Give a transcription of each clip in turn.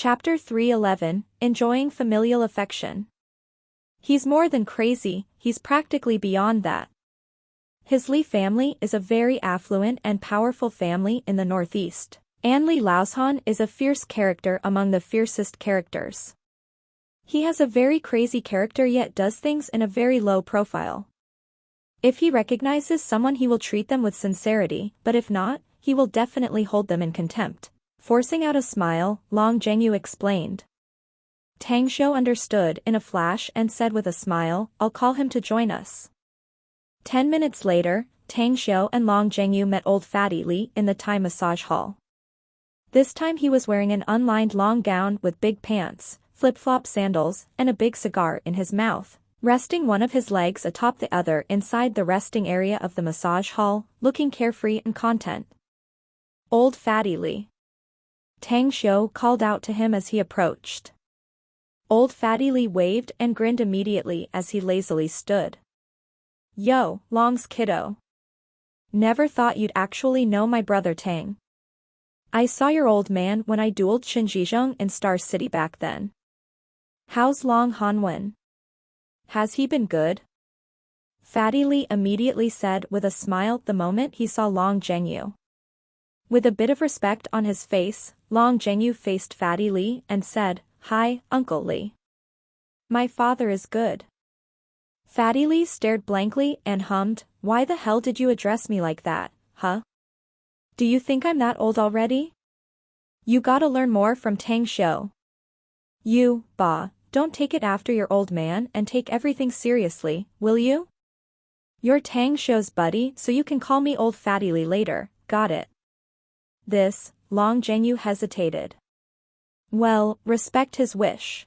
Chapter 311, Enjoying Familial Affection. He's more than crazy, he's practically beyond that. His Li family is a very affluent and powerful family in the northeast. And Li Laoshan is a fierce character among the fiercest characters. He has a very crazy character yet does things in a very low profile. If he recognizes someone he will treat them with sincerity, but if not, he will definitely hold them in contempt. Forcing out a smile, Long Zhengyu explained. Tang Xiu understood in a flash and said with a smile, I'll call him to join us. 10 minutes later, Tang Xiu and Long Zhengyu met old Fatty Li in the Thai massage hall. This time he was wearing an unlined long gown with big pants, flip-flop sandals, and a big cigar in his mouth, resting one of his legs atop the other inside the resting area of the massage hall, looking carefree and content. Old Fatty Li. Tang Xiu called out to him as he approached. Old Fatty Li waved and grinned immediately as he lazily stood. Yo, Long's kiddo. Never thought you'd actually know my brother Tang. I saw your old man when I dueled Qin Zhizhong in Star City back then. How's Long Hanwen? Has he been good? Fatty Li immediately said with a smile the moment he saw Long Zhengyu. With a bit of respect on his face, Long Zhengyu faced Fatty Li and said, Hi, Uncle Li. My father is good. Fatty Li stared blankly and hummed, Why the hell did you address me like that, huh? Do you think I'm that old already? You gotta learn more from Tang Xiu. You, Ba, don't take it after your old man and take everything seriously, will you? You're Tang Xiu's buddy so you can call me old Fatty Li later, got it? This, Long Zhengyu hesitated. Well, respect his wish.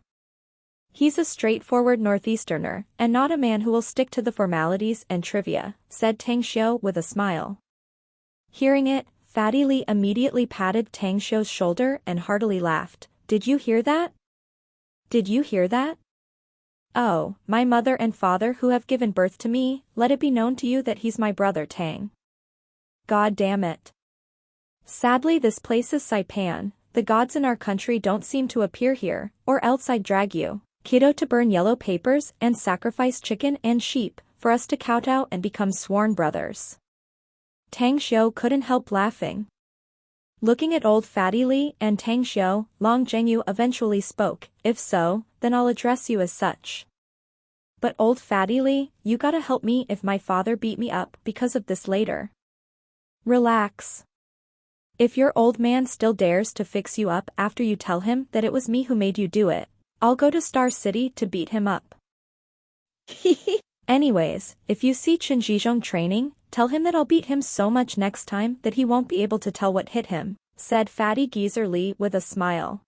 He's a straightforward northeasterner, and not a man who will stick to the formalities and trivia, said Tang Xiu with a smile. Hearing it, Fatty Li immediately patted Tang Xiu's shoulder and heartily laughed. Did you hear that? Did you hear that? Oh, my mother and father who have given birth to me, let it be known to you that he's my brother Tang. God damn it. Sadly this place is Saipan, the gods in our country don't seem to appear here, or else I'd drag you, kiddo, to burn yellow papers and sacrifice chicken and sheep, for us to kowtow and become sworn brothers. Tang Xiu couldn't help laughing. Looking at old Fatty Li and Tang Xiu, Long Zhengyu eventually spoke, If so, then I'll address you as such. But old Fatty Li, you gotta help me if my father beat me up because of this later. Relax. If your old man still dares to fix you up after you tell him that it was me who made you do it, I'll go to Star City to beat him up. Anyways, if you see Qin Zhizhong training, tell him that I'll beat him so much next time that he won't be able to tell what hit him, said Fatty Geezer Li with a smile.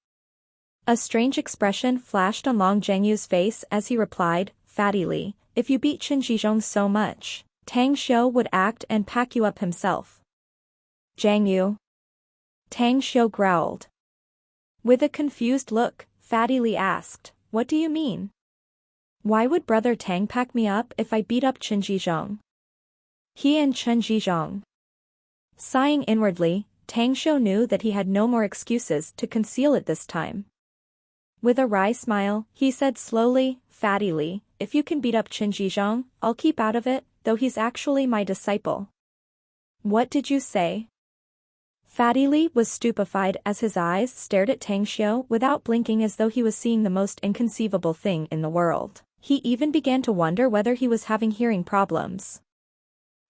A strange expression flashed on Long Zhengyu's face as he replied, Fatty Li, if you beat Qin Zhizhong so much, Tang Xiu would act and pack you up himself. Zhengyu. Tang Xiu growled. With a confused look, Fatty Li asked, What do you mean? Why would brother Tang pack me up if I beat up Qin Zhizhong? He and Qin Zhizhong. Sighing inwardly, Tang Xiu knew that he had no more excuses to conceal it this time. With a wry smile, he said slowly, Fatty Li, if you can beat up Qin Zhizhong, I'll keep out of it, though he's actually my disciple. What did you say? Fatty Li was stupefied as his eyes stared at Tang Xiu without blinking as though he was seeing the most inconceivable thing in the world. He even began to wonder whether he was having hearing problems.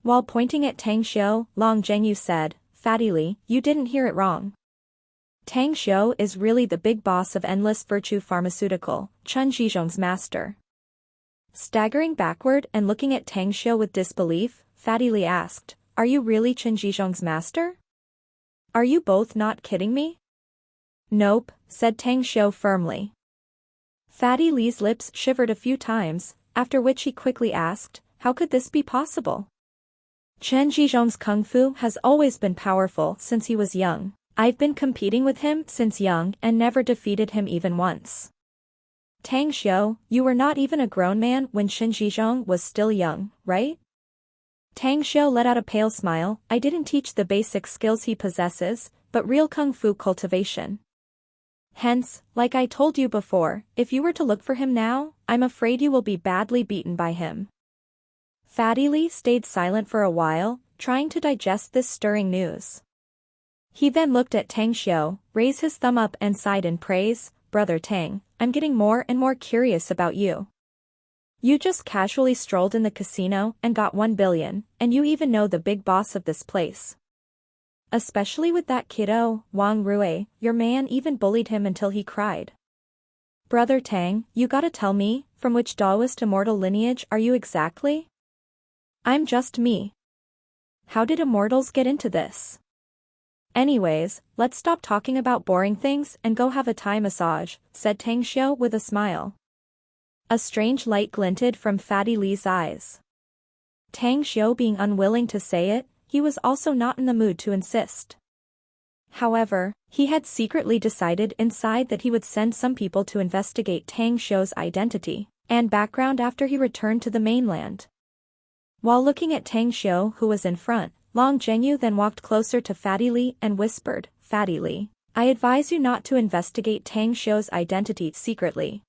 While pointing at Tang Xiu, Long Zhengyu said, Fatty Li, you didn't hear it wrong. Tang Xiu is really the big boss of Endless Virtue Pharmaceutical, Qin Zhizhong's master. Staggering backward and looking at Tang Xiu with disbelief, Fatty Li asked, Are you really Qin Zhizhong's master? Are you both not kidding me? Nope, said Tang Xiu firmly. Fatty Li's lips shivered a few times, after which he quickly asked, How could this be possible? Qin Zhizhong's kung fu has always been powerful since he was young. I've been competing with him since young and never defeated him even once. Tang Xiu, you were not even a grown man when Qin Zhizhong was still young, right? Tang Xiu let out a pale smile. I didn't teach the basic skills he possesses, but real kung fu cultivation. Hence, like I told you before, if you were to look for him now, I'm afraid you will be badly beaten by him. Fatty Lee stayed silent for a while, trying to digest this stirring news. He then looked at Tang Xiu, raised his thumb up and sighed in praise. Brother Tang, I'm getting more and more curious about you. You just casually strolled in the casino and got 1 billion, and you even know the big boss of this place. Especially with that kiddo, Wang Rui, your man even bullied him until he cried. Brother Tang, you gotta tell me, from which Taoist immortal lineage are you exactly? I'm just me. How did immortals get into this? Anyways, let's stop talking about boring things and go have a Thai massage, said Tang Xiu with a smile. A strange light glinted from Fatty Lee's eyes. Tang Xiu being unwilling to say it, he was also not in the mood to insist. However, he had secretly decided inside that he would send some people to investigate Tang Xiu's identity and background after he returned to the mainland. While looking at Tang Xiu, who was in front, Long Zhengyu then walked closer to Fatty Lee and whispered, Fatty Lee, I advise you not to investigate Tang Xiu's identity secretly.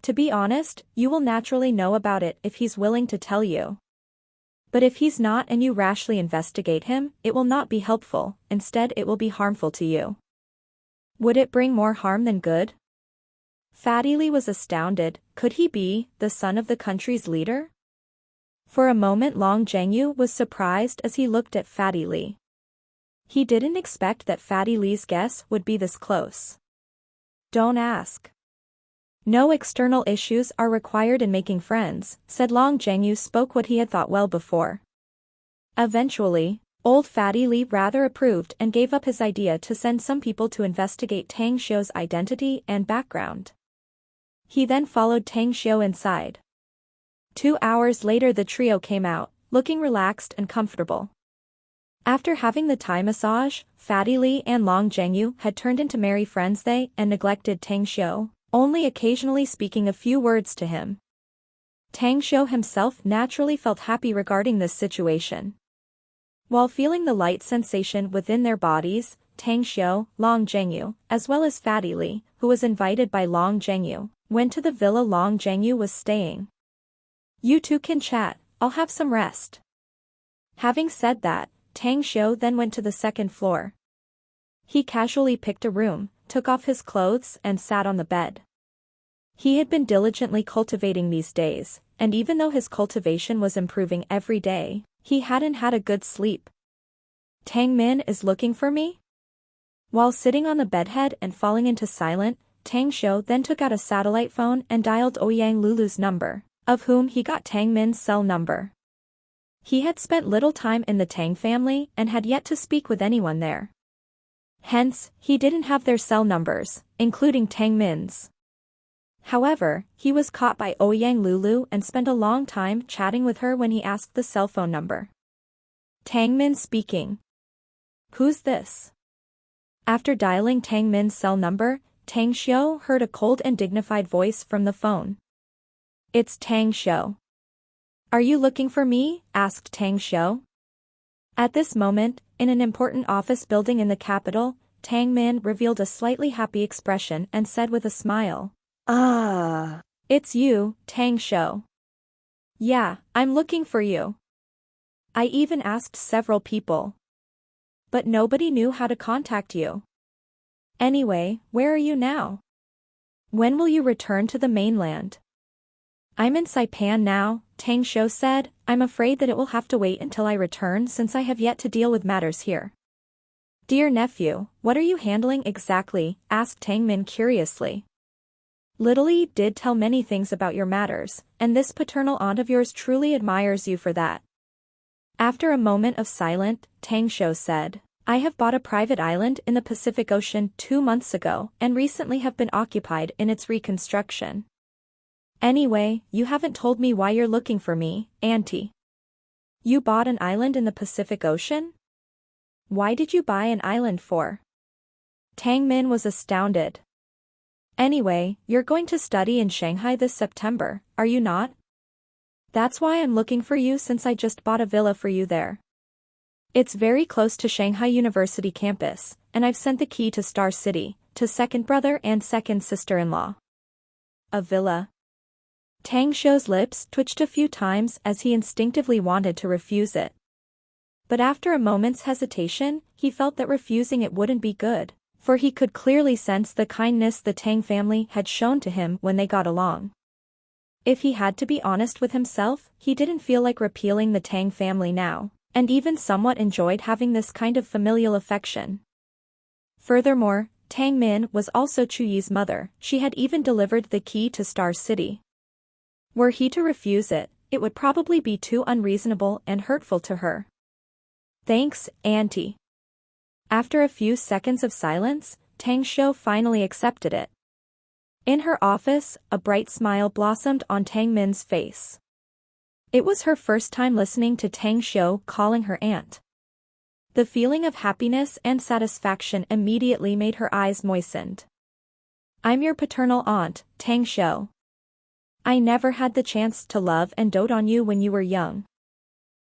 To be honest, you will naturally know about it if he's willing to tell you. But if he's not and you rashly investigate him, it will not be helpful, instead it will be harmful to you. Would it bring more harm than good? Fatty Lee was astounded. Could he be the son of the country's leader? For a moment Long Zhengyu was surprised as he looked at Fatty Lee. He didn't expect that Fatty Lee's guess would be this close. Don't ask. No external issues are required in making friends, said Long Zhengyu spoke what he had thought well before. Eventually, old Fatty Lee rather approved and gave up his idea to send some people to investigate Tang Xiu's identity and background. He then followed Tang Xiu inside. 2 hours later the trio came out, looking relaxed and comfortable. After having the Thai massage, Fatty Lee and Long Zhengyu had turned into merry friends and neglected Tang Xiu, only occasionally speaking a few words to him. Tang Xiu himself naturally felt happy regarding this situation. While feeling the light sensation within their bodies, Tang Xiu, Long Zhengyu, as well as Fatty Lee, who was invited by Long Zhengyu, went to the villa Long Zhengyu was staying. You two can chat, I'll have some rest. Having said that, Tang Xiu then went to the second floor. He casually picked a room, took off his clothes and sat on the bed. He had been diligently cultivating these days, and even though his cultivation was improving every day, he hadn't had a good sleep. Tang Min is looking for me? While sitting on the bedhead and falling into silence, Tang Xiu then took out a satellite phone and dialed Ouyang Lulu's number, of whom he got Tang Min's cell number. He had spent little time in the Tang family and had yet to speak with anyone there. Hence, he didn't have their cell numbers, including Tang Min's. However, he was caught by Ouyang Lulu and spent a long time chatting with her when he asked the cell phone number. Tang Min speaking. Who's this? After dialing Tang Min's cell number, Tang Xiu heard a cold and dignified voice from the phone. It's Tang Xiu. Are you looking for me? Asked Tang Xiu. At this moment, in an important office building in the capital, Tang Min revealed a slightly happy expression and said with a smile. Ah. It's you, Tang Xiu. Yeah, I'm looking for you. I even asked several people. But nobody knew how to contact you. Anyway, where are you now? When will you return to the mainland? I'm in Saipan now, Tang Xiu said. I'm afraid that it will have to wait until I return since I have yet to deal with matters here. Dear nephew, what are you handling exactly? Asked Tang Min curiously. Little Yi did tell many things about your matters, and this paternal aunt of yours truly admires you for that. After a moment of silence, Tang Xiu said, I have bought a private island in the Pacific Ocean 2 months ago and recently have been occupied in its reconstruction. Anyway, you haven't told me why you're looking for me, Auntie. You bought an island in the Pacific Ocean? Why did you buy an island for? Tang Min was astounded. Anyway, you're going to study in Shanghai this September, are you not? That's why I'm looking for you since I just bought a villa for you there. It's very close to Shanghai University campus, and I've sent the key to Star City, to second brother and second sister-in-law. A villa. Tang Xiu's lips twitched a few times as he instinctively wanted to refuse it. But after a moment's hesitation, he felt that refusing it wouldn't be good, for he could clearly sense the kindness the Tang family had shown to him when they got along. If he had to be honest with himself, he didn't feel like repealing the Tang family now, and even somewhat enjoyed having this kind of familial affection. Furthermore, Tang Min was also Chu Yi's mother. She had even delivered the key to Star City. Were he to refuse it, it would probably be too unreasonable and hurtful to her. Thanks, Auntie. After a few seconds of silence, Tang Xiu finally accepted it. In her office, a bright smile blossomed on Tang Min's face. It was her first time listening to Tang Xiu calling her aunt. The feeling of happiness and satisfaction immediately made her eyes moistened. I'm your paternal aunt, Tang Xiu. I never had the chance to love and dote on you when you were young.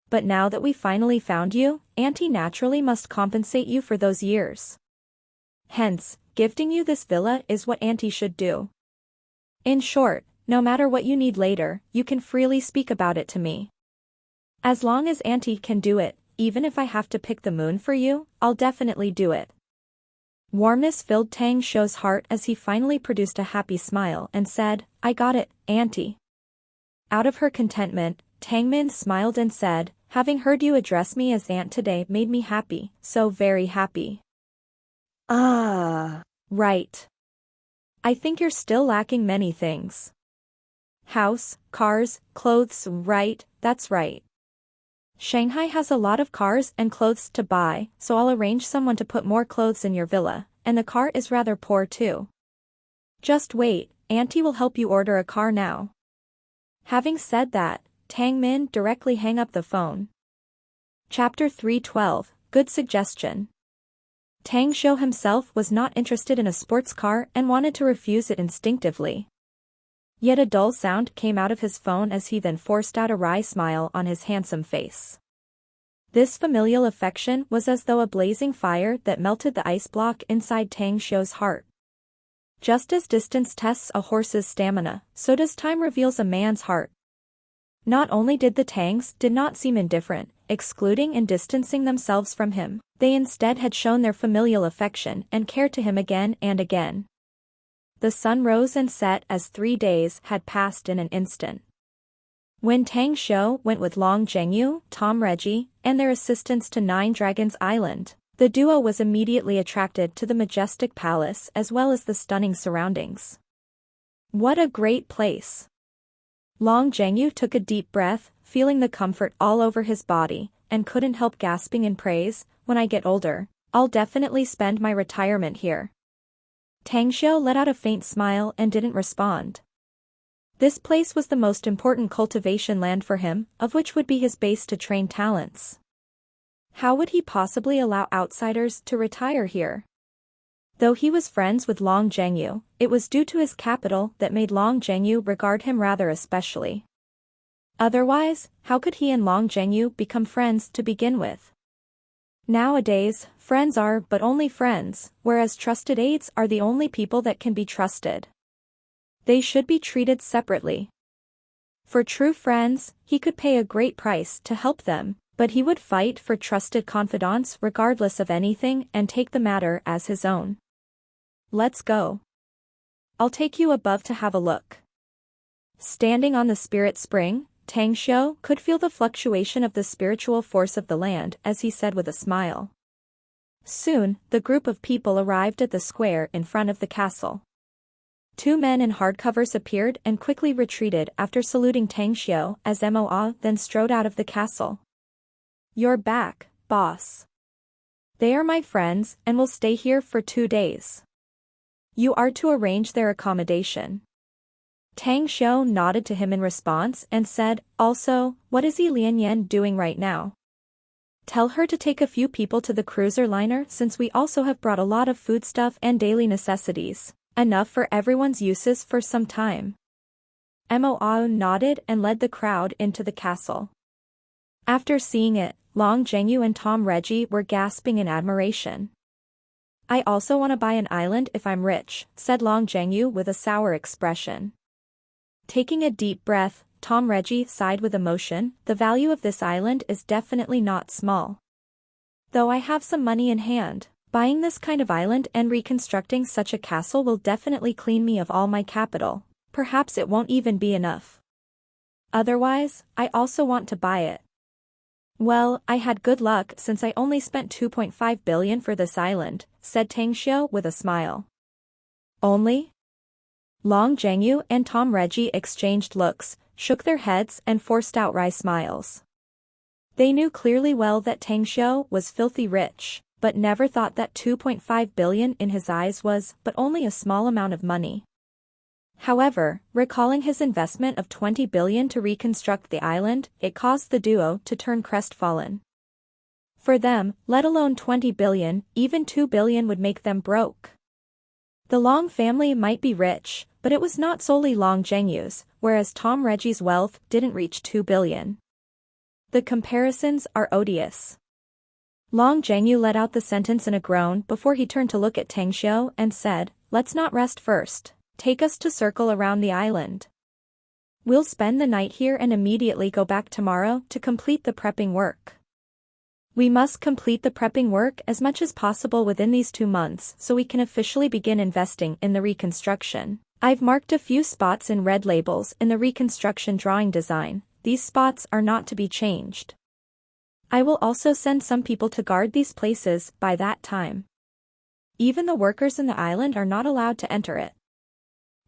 But now that we finally found you, Auntie naturally must compensate you for those years. Hence, gifting you this villa is what Auntie should do. In short, no matter what you need later, you can freely speak about it to me. As long as Auntie can do it, even if I have to pick the moon for you, I'll definitely do it. Warmness filled Tang Xiu's heart as he finally produced a happy smile and said, I got it, Auntie. Out of her contentment, Tang Min smiled and said, having heard you address me as aunt today made me happy, so very happy. Ah, right. I think you're still lacking many things. House, cars, clothes, right, that's right. Shanghai has a lot of cars and clothes to buy, so I'll arrange someone to put more clothes in your villa, and the car is rather poor too. Just wait, Auntie will help you order a car now. Having said that, Tang Min directly hung up the phone. Chapter 312, Good Suggestion. Tang Xiu himself was not interested in a sports car and wanted to refuse it instinctively. Yet a dull sound came out of his phone as he then forced out a wry smile on his handsome face. This familial affection was as though a blazing fire that melted the ice block inside Tang Xiu's heart. Just as distance tests a horse's stamina, so does time reveals a man's heart. Not only did the Tangs did not seem indifferent, excluding and distancing themselves from him, they instead had shown their familial affection and care to him again and again. The sun rose and set as 3 days had passed in an instant. When Tang Xiu went with Long Zhengyu, Tom Reggie, and their assistants to Nine Dragons Island, the duo was immediately attracted to the majestic palace as well as the stunning surroundings. What a great place! Long Zhengyu took a deep breath, feeling the comfort all over his body, and couldn't help gasping in praise, when I get older, I'll definitely spend my retirement here. Tang Xiu let out a faint smile and didn't respond. This place was the most important cultivation land for him, of which would be his base to train talents. How would he possibly allow outsiders to retire here? Though he was friends with Long Zhengyu, it was due to his capital that made Long Zhengyu regard him rather especially. Otherwise, how could he and Long Zhengyu become friends to begin with? Nowadays, friends are but only friends, whereas trusted aides are the only people that can be trusted. They should be treated separately. For true friends, he could pay a great price to help them, but he would fight for trusted confidants regardless of anything and take the matter as his own. Let's go. I'll take you above to have a look. Standing on the spirit spring, Tang Xiu could feel the fluctuation of the spiritual force of the land as he said with a smile. Soon, the group of people arrived at the square in front of the castle. 2 men in hardcovers appeared and quickly retreated after saluting Tang Xiu as Moa then strode out of the castle. You're back, boss. They are my friends and will stay here for 2 days. You are to arrange their accommodation. Tang Xiu nodded to him in response and said, also, what is Yi Lianyan doing right now? Tell her to take a few people to the cruiser liner since we also have brought a lot of foodstuff and daily necessities, enough for everyone's uses for some time. Moa nodded and led the crowd into the castle. After seeing it, Long Zhengyu and Tom Reggie were gasping in admiration. I also want to buy an island if I'm rich, said Long Zhengyu with a sour expression. Taking a deep breath, Tom Reggie sighed with emotion. The value of this island is definitely not small. Though I have some money in hand, buying this kind of island and reconstructing such a castle will definitely clean me of all my capital. Perhaps it won't even be enough. Otherwise, I also want to buy it. Well, I had good luck since I only spent 2.5 billion for this island, said Tang Xiu with a smile. Only? Long Zhengyu and Tom Reggie exchanged looks, shook their heads and forced out wry smiles. They knew clearly well that Tang Xiu was filthy rich, but never thought that 2.5 billion in his eyes was but only a small amount of money. However, recalling his investment of 20 billion to reconstruct the island, it caused the duo to turn crestfallen. For them, let alone 20 billion, even 2 billion would make them broke. The Long family might be rich, but it was not solely Long Zhengyu's, whereas Tom Reggie's wealth didn't reach 2 billion. The comparisons are odious. Long Zhengyu let out the sentence in a groan before he turned to look at Tang Xiu and said, "Let's not rest first. Take us to circle around the island. We'll spend the night here and immediately go back tomorrow to complete the prepping work. We must complete the prepping work as much as possible within these 2 months so we can officially begin investing in the reconstruction. I've marked a few spots in red labels in the reconstruction drawing design. These spots are not to be changed. I will also send some people to guard these places by that time. Even the workers in the island are not allowed to enter it.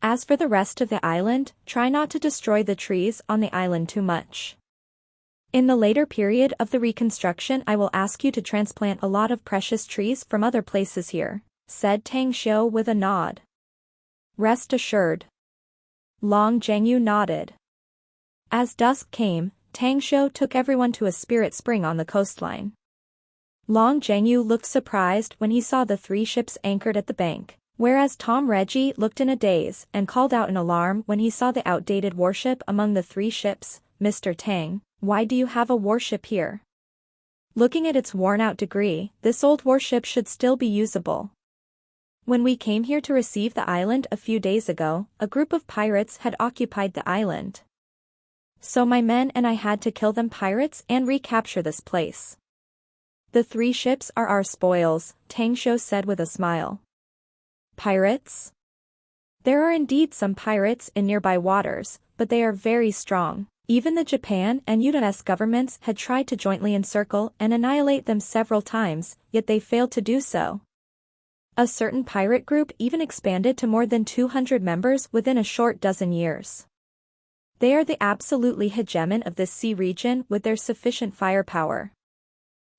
As for the rest of the island, try not to destroy the trees on the island too much. In the later period of the reconstruction I will ask you to transplant a lot of precious trees from other places here," said Tang Xiu with a nod. "Rest assured." Long Zhengyu nodded. As dusk came, Tang Xiu took everyone to a spirit spring on the coastline. Long Zhengyu looked surprised when he saw the 3 ships anchored at the bank, whereas Tom Reggie looked in a daze and called out in alarm when he saw the outdated warship among the 3 ships. "Mr. Tang, why do you have a warship here? Looking at its worn-out degree, this old warship should still be usable. When we came here to receive the island a few days ago, a group of pirates had occupied the island. So my men and I had to kill them pirates and recapture this place. The 3 ships are our spoils," Tang Xiu said with a smile. "Pirates? There are indeed some pirates in nearby waters, but they are very strong. Even the Japan and US governments had tried to jointly encircle and annihilate them several times, yet they failed to do so. A certain pirate group even expanded to more than 200 members within a short dozen years. They are the absolutely hegemon of this sea region with their sufficient firepower.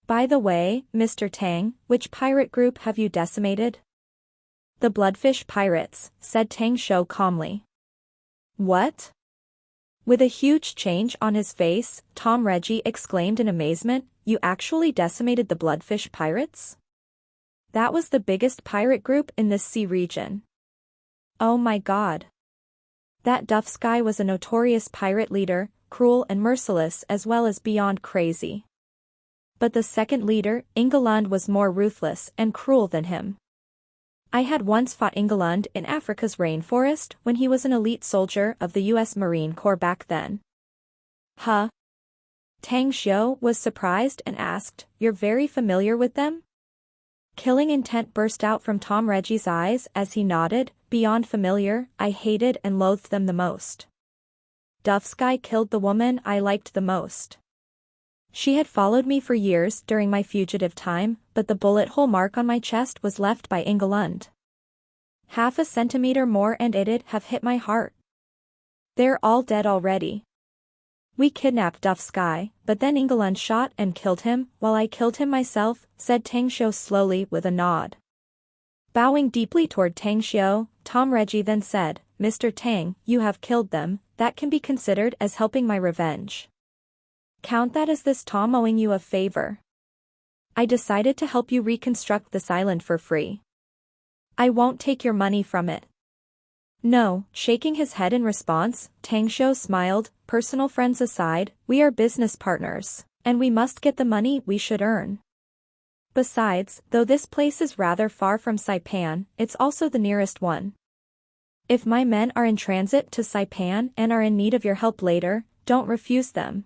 By the way, Mr. Tang, which pirate group have you decimated?" "The Bloodfish Pirates," said Tang Xiu calmly. "What?" With a huge change on his face, Tom Reggie exclaimed in amazement, "You actually decimated the Bloodfish Pirates? That was the biggest pirate group in this sea region. Oh my god. That Dufsky was a notorious pirate leader, cruel and merciless as well as beyond crazy. But the second leader, Ingelund, was more ruthless and cruel than him. I had once fought Ingelund in Africa's rainforest when he was an elite soldier of the US Marine Corps back then." "Huh?" Tang Xiu was surprised and asked, "You're very familiar with them?" Killing intent burst out from Tom Reggie's eyes as he nodded. "Beyond familiar, I hated and loathed them the most. Dufsky killed the woman I liked the most. She had followed me for years during my fugitive time, but the bullet hole mark on my chest was left by Ingelund. 1/2 centimeter more and it'd have hit my heart. They're all dead already. We kidnapped Dufsky, but then Ingelund shot and killed him, while I killed him myself," said Tang Xiu slowly with a nod. Bowing deeply toward Tang Xiu, Tom Reggie then said, "Mr. Tang, you have killed them, that can be considered as helping my revenge. Count that as this Tom owing you a favor. I decided to help you reconstruct this island for free. I won't take your money from it." "No," shaking his head in response, Tang Xiu smiled, "Personal friends aside, we are business partners, and we must get the money we should earn. Besides, though this place is rather far from Saipan, it's also the nearest one. If my men are in transit to Saipan and are in need of your help later, don't refuse them.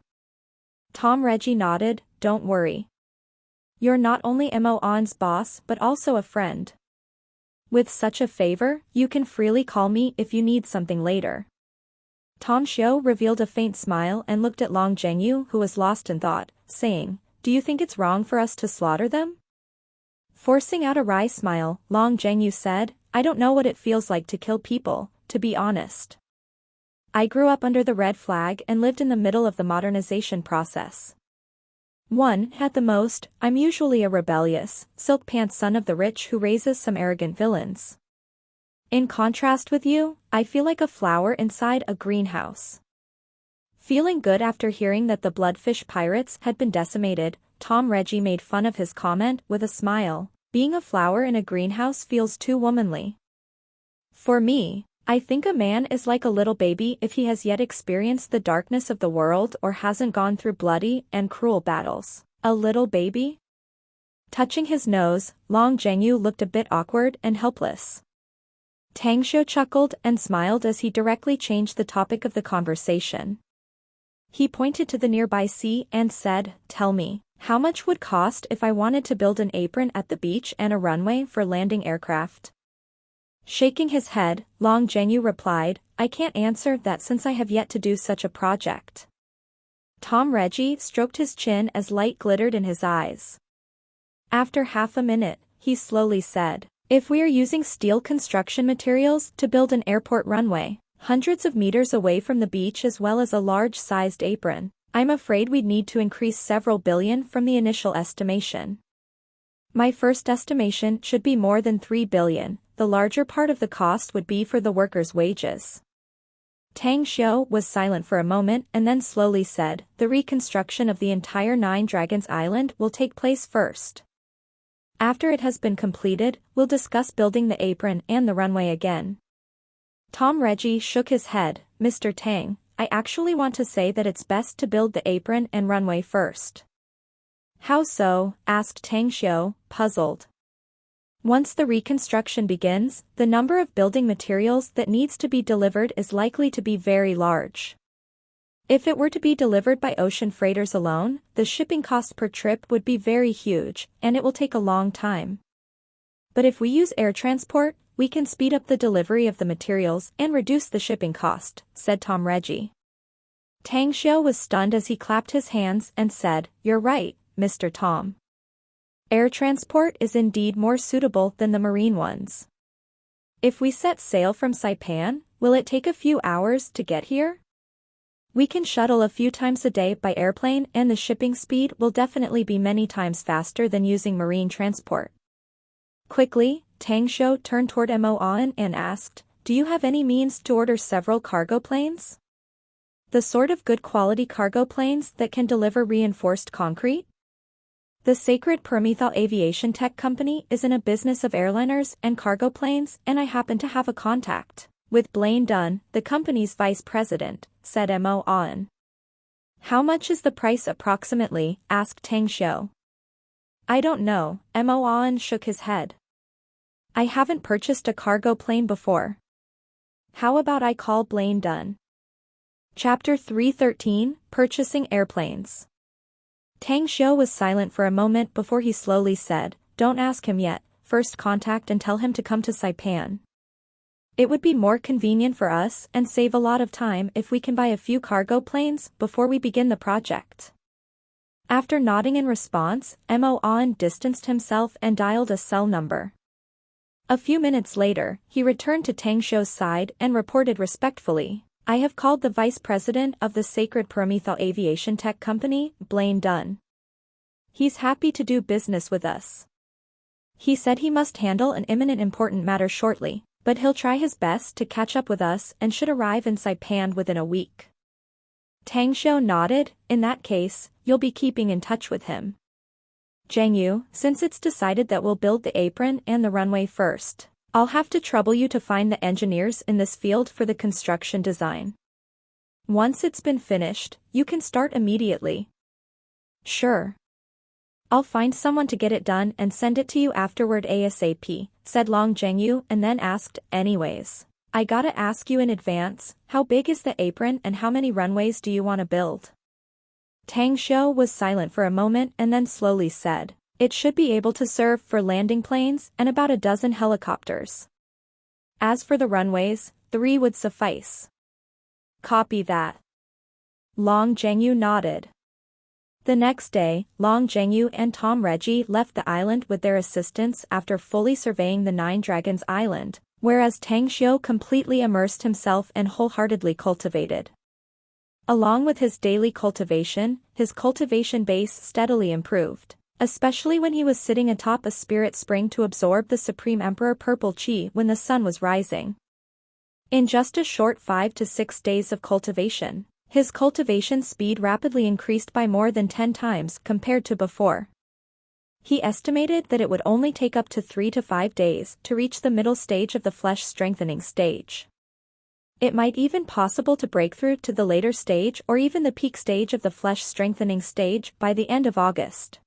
Tom Reggie nodded, don't worry. You're not only Mo On's boss but also a friend. With such a favor, you can freely call me if you need something later. Tom Xiu revealed a faint smile and looked at Long Zhengyu, who was lost in thought, saying, do you think it's wrong for us to slaughter them? Forcing out a wry smile, Long Zhengyu said, I don't know what it feels like to kill people, to be honest. I grew up under the red flag and lived in the middle of the modernization process. At the most, I'm usually a rebellious, silk pants son of the rich who raises some arrogant villains. In contrast with you, I feel like a flower inside a greenhouse. Feeling good after hearing that the bloodfish pirates had been decimated, Tom Reggie made fun of his comment with a smile. Being a flower in a greenhouse feels too womanly. For me, I think a man is like a little baby if he has yet experienced the darkness of the world or hasn't gone through bloody and cruel battles. A little baby? Touching his nose, Long Zhengyu looked a bit awkward and helpless. Tang Xiu chuckled and smiled as he directly changed the topic of the conversation. He pointed to the nearby sea and said, tell me, how much would cost if I wanted to build an apron at the beach and a runway for landing aircraft? Shaking his head, Long Zhengyu replied, I can't answer that since I have yet to do such a project. Tom Reggie stroked his chin as light glittered in his eyes. After half a minute, he slowly said, if we are using steel construction materials to build an airport runway, hundreds of meters away from the beach as well as a large-sized apron, I'm afraid we'd need to increase several billion from the initial estimation. My first estimation should be more than 3 billion, the larger part of the cost would be for the workers' wages. Tang Xiu was silent for a moment and then slowly said, the reconstruction of the entire Nine Dragons Island will take place first. After it has been completed, we'll discuss building the apron and the runway again. Tom Reggie shook his head, Mr. Tang, I actually want to say that it's best to build the apron and runway first. How so? Asked Tang Xiu, puzzled. Once the reconstruction begins, the number of building materials that needs to be delivered is likely to be very large. If it were to be delivered by ocean freighters alone, the shipping cost per trip would be very huge, and it will take a long time. But if we use air transport, we can speed up the delivery of the materials and reduce the shipping cost, said Tom Reggie. Tang Xiu was stunned as he clapped his hands and said, you're right, Mr. Tom. Air transport is indeed more suitable than the marine ones. If we set sail from Saipan, will it take a few hours to get here? We can shuttle a few times a day by airplane and the shipping speed will definitely be many times faster than using marine transport. Quickly, Tang Xiu turned toward Mo On and asked, do you have any means to order several cargo planes? The sort of good quality cargo planes that can deliver reinforced concrete? The Sacred Permethal Aviation Tech Company is in a business of airliners and cargo planes and I happen to have a contact with Blaine Dunn, the company's vice president, said Mo On. How much is the price approximately? Asked Tang Xiu. I don't know, Mo On shook his head. I haven't purchased a cargo plane before. How about I call Blaine Dunn? Chapter 313, Purchasing Airplanes. Tang Xiu was silent for a moment before he slowly said, don't ask him yet, first contact and tell him to come to Saipan. It would be more convenient for us and save a lot of time if we can buy a few cargo planes before we begin the project. After nodding in response, Mo On distanced himself and dialed a cell number. A few minutes later, he returned to Tang Xiu's side and reported respectfully, I have called the vice president of the Sacred Permethal Aviation Tech Company, Blaine Dunn. He's happy to do business with us. He said he must handle an imminent important matter shortly, but he'll try his best to catch up with us and should arrive in Saipan within a week. Tang Xiu nodded, in that case, you'll be keeping in touch with him. Zhengyu, since it's decided that we'll build the apron and the runway first, I'll have to trouble you to find the engineers in this field for the construction design. Once it's been finished, you can start immediately. Sure. I'll find someone to get it done and send it to you afterward ASAP, said Long Zhengyu and then asked, anyways. I gotta ask you in advance, how big is the apron and how many runways do you want to build? Tang Xiu was silent for a moment and then slowly said, it should be able to serve for landing planes and about a dozen helicopters. As for the runways, 3 would suffice. Copy that. Long Zhengyu nodded. The next day, Long Zhengyu and Tom Reggie left the island with their assistants after fully surveying the Nine Dragons Island, whereas Tang Xiu completely immersed himself and wholeheartedly cultivated. Along with his daily cultivation, his cultivation base steadily improved, especially when he was sitting atop a spirit spring to absorb the Supreme Emperor Purple Qi when the sun was rising. In just a short 5 to 6 days of cultivation, his cultivation speed rapidly increased by more than 10 times compared to before. He estimated that it would only take up to 3 to 5 days to reach the middle stage of the flesh strengthening stage. It might even possible to break through to the later stage or even the peak stage of the flesh strengthening stage by the end of August.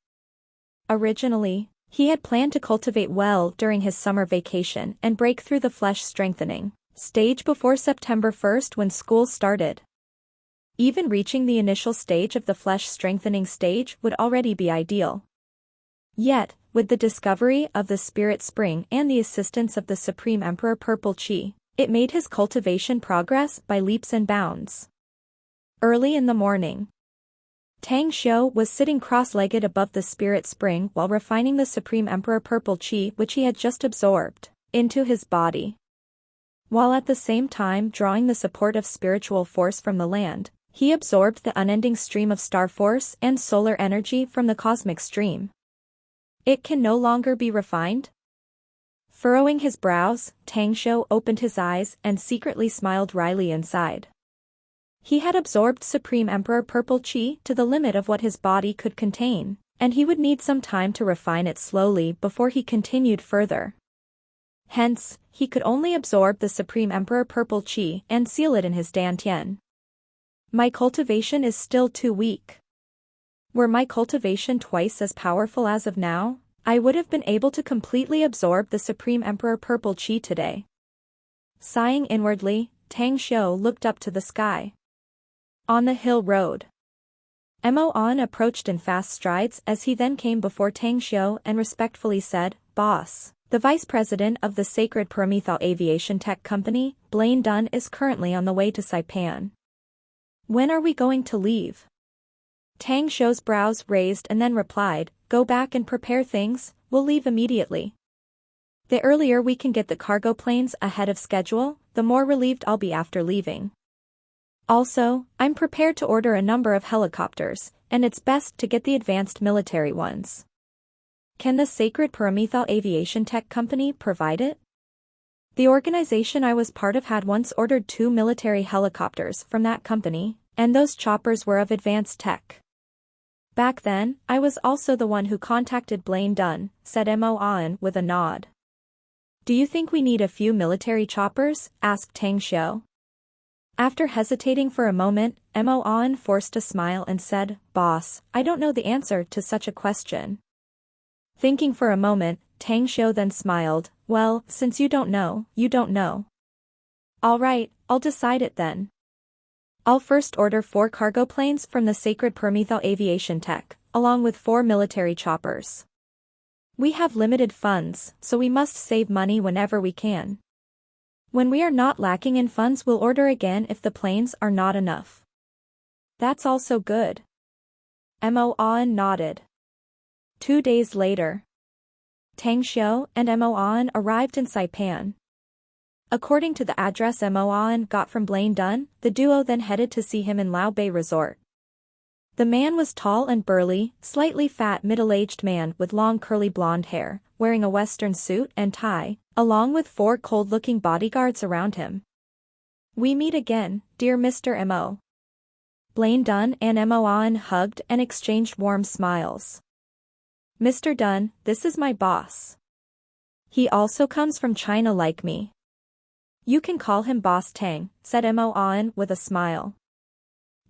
Originally, he had planned to cultivate well during his summer vacation and break through the flesh strengthening stage before September 1st when school started. Even reaching the initial stage of the flesh strengthening stage would already be ideal. Yet, with the discovery of the Spirit Spring and the assistance of the Supreme Emperor Purple Qi, it made his cultivation progress by leaps and bounds. Early in the morning, Tang Xiu was sitting cross-legged above the Spirit Spring while refining the Supreme Emperor Purple Qi which he had just absorbed into his body, while at the same time drawing the support of spiritual force from the land. He absorbed the unending stream of star force and solar energy from the cosmic stream. It can no longer be refined? Furrowing his brows, Tang Xiu opened his eyes and secretly smiled wryly inside. He had absorbed Supreme Emperor Purple Qi to the limit of what his body could contain, and he would need some time to refine it slowly before he continued further. Hence, he could only absorb the Supreme Emperor Purple Qi and seal it in his dantian. My cultivation is still too weak. Were my cultivation twice as powerful as of now, I would have been able to completely absorb the Supreme Emperor Purple Qi today. Sighing inwardly, Tang Xiu looked up to the sky. On the hill road, Mo On approached in fast strides as he then came before Tang Xiu and respectfully said, Boss, the vice president of the Sacred Promethyl Aviation Tech Company, Blaine Dunn is currently on the way to Saipan. When are we going to leave? Tang Xiu's brows raised and then replied, Go back and prepare things, we'll leave immediately. The earlier we can get the cargo planes ahead of schedule, the more relieved I'll be after leaving. Also, I'm prepared to order a number of helicopters, and it's best to get the advanced military ones. Can the Sacred Promethyl Aviation Tech Company provide it? The organization I was part of had once ordered 2 military helicopters from that company, and those choppers were of advanced tech. Back then, I was also the one who contacted Blaine Dunn, said Mo On with a nod. Do you think we need a few military choppers? Asked Tang Xiu. After hesitating for a moment, Mo On forced a smile and said, Boss, I don't know the answer to such a question. Thinking for a moment, Tang Xiu then smiled, Well, since you don't know, you don't know. All right, I'll decide it then. I'll first order 4 cargo planes from the Sacred Promethyl Aviation Tech, along with 4 military choppers. We have limited funds, so we must save money whenever we can. When we are not lacking in funds, we'll order again if the planes are not enough. That's also good. Mo On nodded. 2 days later, Tang Xiu and Mo On arrived in Saipan. According to the address Mo On got from Blaine Dunn, the duo then headed to see him in Lao Bay Resort. The man was tall and burly, slightly fat middle-aged man with long curly blonde hair, wearing a western suit and tie, along with 4 cold-looking bodyguards around him. We meet again, dear Mr. Mo. Blaine Dunn and Mo On hugged and exchanged warm smiles. Mr. Dunn, this is my boss. He also comes from China like me. You can call him Boss Tang, said Mo On with a smile.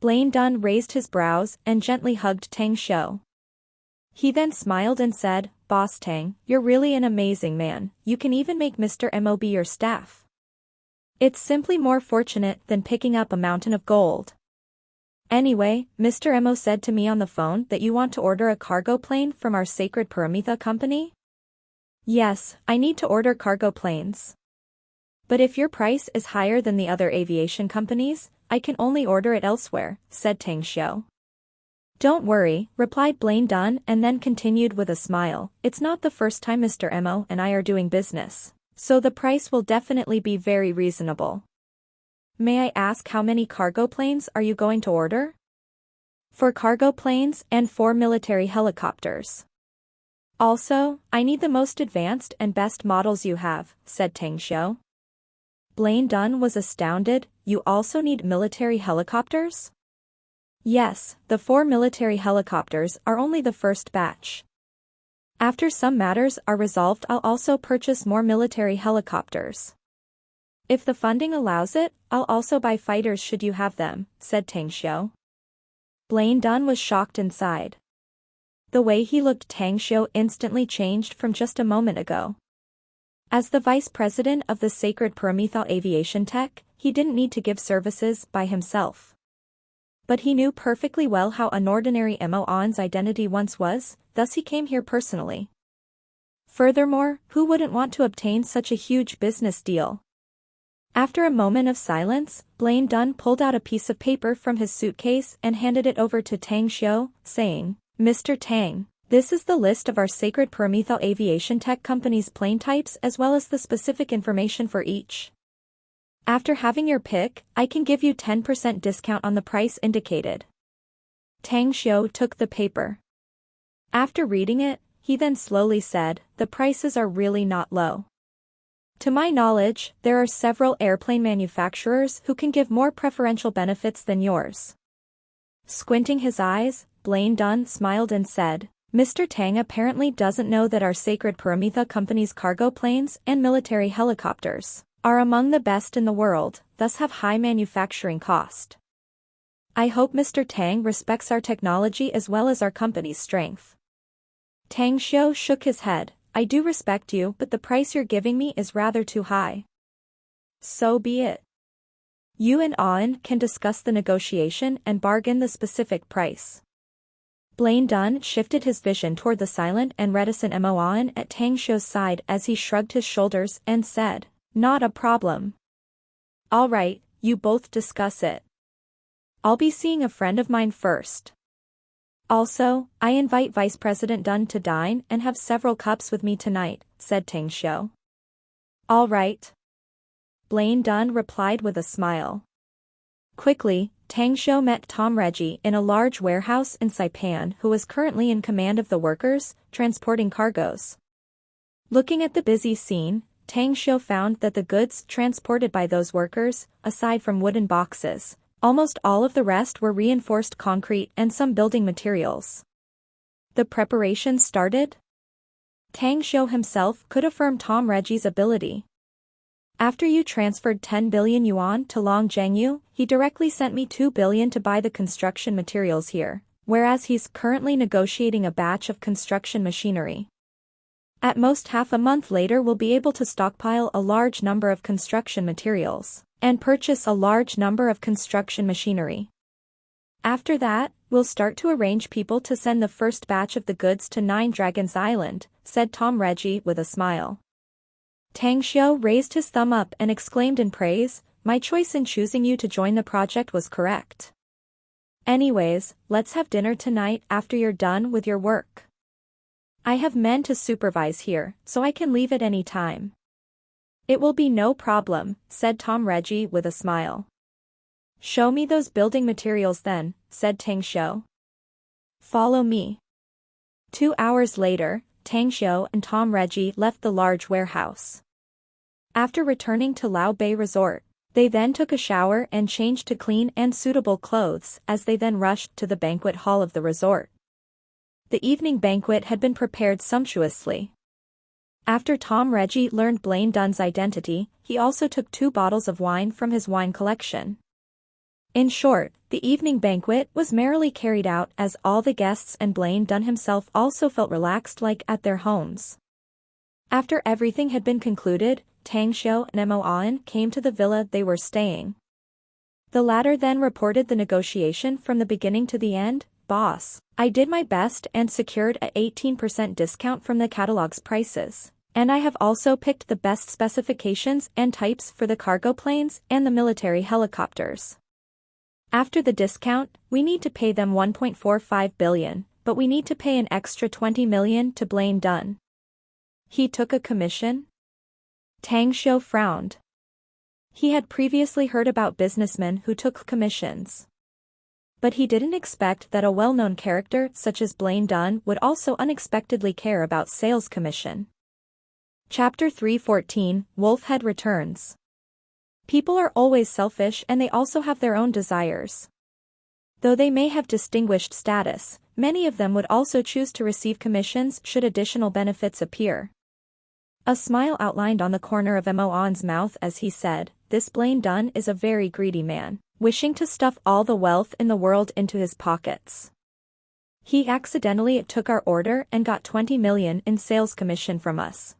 Blaine Dunn raised his brows and gently hugged Tang Xiu. He then smiled and said, "Boss Tang, you're really an amazing man, you can even make Mr. Mo be your staff. It's simply more fortunate than picking up a mountain of gold. Anyway, Mr. Mo said to me on the phone that you want to order a cargo plane from our Sacred Paramitha company?" "Yes, I need to order cargo planes. But if your price is higher than the other aviation companies, I can only order it elsewhere," said Tang Xiu. "Don't worry," replied Blaine Dunn and then continued with a smile, "it's not the first time Mr. Mo and I are doing business, so the price will definitely be very reasonable. May I ask how many cargo planes are you going to order?" "4 cargo planes and 4 military helicopters. Also, I need the most advanced and best models you have," said Tang Xiu. Blaine Dunn was astounded. "You also need military helicopters?" "Yes, the 4 military helicopters are only the first batch. After some matters are resolved, I'll also purchase more military helicopters. If the funding allows it, I'll also buy fighters should you have them," said Tang Xiu. Blaine Dunn was shocked inside. The way he looked Tang Xiu instantly changed from just a moment ago. As the vice president of the Sacred Paramitha Aviation Tech, he didn't need to give services by himself. But he knew perfectly well how unordinary Mo On's identity once was, thus he came here personally. Furthermore, who wouldn't want to obtain such a huge business deal? After a moment of silence, Blaine Dunn pulled out a piece of paper from his suitcase and handed it over to Tang Xiu, saying, "Mr. Tang, this is the list of our Sacred Paramitha Aviation Tech Company's plane types as well as the specific information for each. After having your pick, I can give you 10% discount on the price indicated." Tang Xiu took the paper. After reading it, he then slowly said, "The prices are really not low. To my knowledge, there are several airplane manufacturers who can give more preferential benefits than yours." Squinting his eyes, Blaine Dunn smiled and said, "Mr. Tang apparently doesn't know that our Sacred Paramitha company's cargo planes and military helicopters are among the best in the world, thus have high manufacturing cost. I hope Mr. Tang respects our technology as well as our company's strength." Tang Xiu shook his head. "I do respect you, but the price you're giving me is rather too high." "So be it. You and An can discuss the negotiation and bargain the specific price." Blaine Dunn shifted his vision toward the silent and reticent Mo An at Tang Xiu's side as he shrugged his shoulders and said, "Not a problem. All right, you both discuss it. I'll be seeing a friend of mine first. Also, I invite Vice President Dunn to dine and have several cups with me tonight," said Tang Xiu. "All right," Blaine Dunn replied with a smile. Quickly, Tang Xiu met Tom Reggie in a large warehouse in Saipan, who was currently in command of the workers transporting cargoes. Looking at the busy scene, Tang Xiu found that the goods transported by those workers, aside from wooden boxes, almost all of the rest were reinforced concrete and some building materials. The preparations started? Tang Xiu himself could affirm Tom Reggie's ability. "After you transferred 10 billion yuan to Long Zhengyu, he directly sent me 2 billion to buy the construction materials here, whereas he's currently negotiating a batch of construction machinery. At most half a month later we'll be able to stockpile a large number of construction materials and purchase a large number of construction machinery. After that, we'll start to arrange people to send the first batch of the goods to 9 Dragons Island," said Tom Reggie with a smile. Tang Xiu raised his thumb up and exclaimed in praise, "My choice in choosing you to join the project was correct. Anyways, let's have dinner tonight after you're done with your work. I have men to supervise here, so I can leave at any time." "It will be no problem," said Tom Reggie with a smile. "Show me those building materials then," said Tang Xiu. "Follow me." 2 hours later, Tang Xiu and Tom Reggie left the large warehouse. After returning to Lao Bay Resort, they then took a shower and changed to clean and suitable clothes as they then rushed to the banquet hall of the resort. The evening banquet had been prepared sumptuously. After Tom Reggie learned Blaine Dunn's identity, he also took 2 bottles of wine from his wine collection. In short, The evening banquet was merrily carried out as all the guests and Blaine Dunn himself also felt relaxed like at their homes. After everything had been concluded, Tang Xiu and Mo An came to the villa they were staying. The latter then reported the negotiation from the beginning to the end. "Boss, I did my best and secured a 18% discount from the catalog's prices, and I have also picked the best specifications and types for the cargo planes and the military helicopters. After the discount, we need to pay them 1.45 billion, but we need to pay an extra 20 million to Blaine Dunn." "He took a commission?" Tang Xiu frowned. He had previously heard about businessmen who took commissions. But he didn't expect that a well-known character such as Blaine Dunn would also unexpectedly care about sales commission. Chapter 314, Wolfhead returns. People are always selfish and they also have their own desires. Though they may have distinguished status, many of them would also choose to receive commissions should additional benefits appear. A smile outlined on the corner of Mo An's mouth as he said, "This Blaine Dunn is a very greedy man, wishing to stuff all the wealth in the world into his pockets. He accidentally took our order and got 20 million in sales commission from us.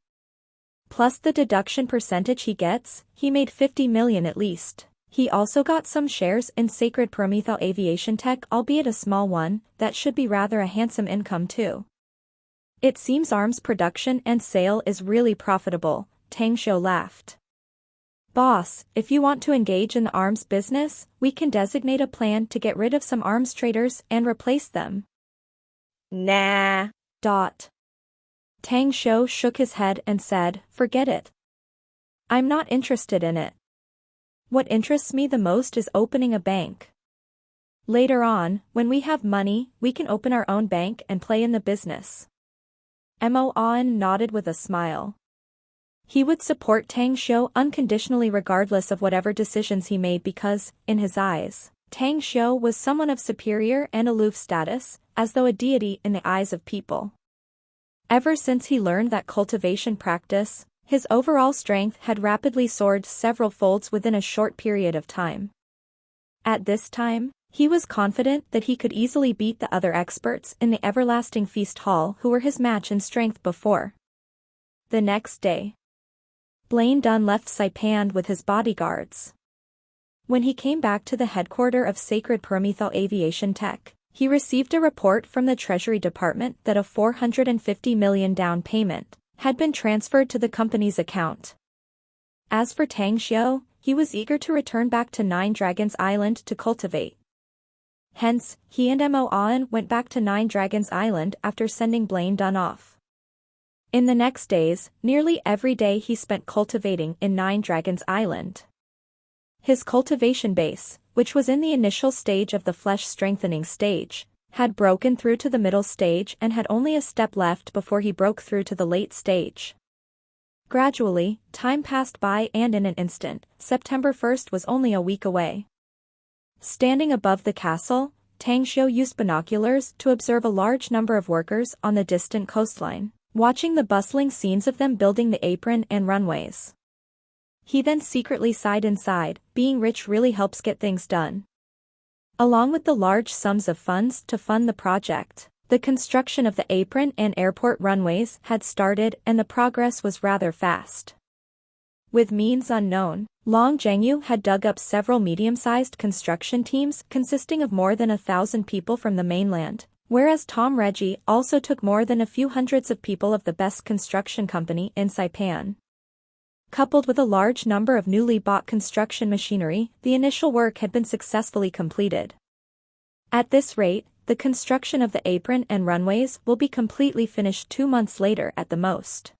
Plus the deduction percentage he gets, he made 50 million at least. He also got some shares in Sacred Prometheus Aviation Tech, albeit a small one. That should be rather a handsome income too. It seems arms production and sale is really profitable." Tang Xiu laughed. "Boss, if you want to engage in the arms business, we can designate a plan to get rid of some arms traders and replace them." Nah. Tang Xiu shook his head and said, "Forget it. I'm not interested in it. What interests me the most is opening a bank. Later on, when we have money, we can open our own bank and play in the business." Mo An nodded with a smile. He would support Tang Xiu unconditionally regardless of whatever decisions he made because, in his eyes, Tang Xiu was someone of superior and aloof status, as though a deity in the eyes of people. Ever since he learned that cultivation practice, his overall strength had rapidly soared several folds within a short period of time. At this time, he was confident that he could easily beat the other experts in the Everlasting Feast Hall who were his match in strength before. The next day, Blaine Dunn left Saipan with his bodyguards. When he came back to the headquarters of Sacred Prometheus Aviation Tech, he received a report from the Treasury Department that a 450 million down payment had been transferred to the company's account. As for Tang Xiu, he was eager to return back to Nine Dragons Island to cultivate. Hence, he and Mo An went back to Nine Dragons Island after sending Blaine Dunn off. In the next days, nearly every day he spent cultivating in Nine Dragons Island. His cultivation base, which was in the initial stage of the flesh strengthening stage, had broken through to the middle stage and had only a step left before he broke through to the late stage. Gradually, time passed by and in an instant, September 1st was only a week away. Standing above the castle, Tang Xiu used binoculars to observe a large number of workers on the distant coastline, watching the bustling scenes of them building the apron and runways. He then secretly sighed inside, being rich really helps get things done. Along with the large sums of funds to fund the project, the construction of the apron and airport runways had started and the progress was rather fast. With means unknown, Long Zhengyu had dug up several medium-sized construction teams consisting of more than 1,000 people from the mainland, whereas Tom Reggie also took more than a few hundreds of people of the best construction company in Saipan. Coupled with a large number of newly bought construction machinery, the initial work had been successfully completed. At this rate, the construction of the apron and runways will be completely finished 2 months later at the most.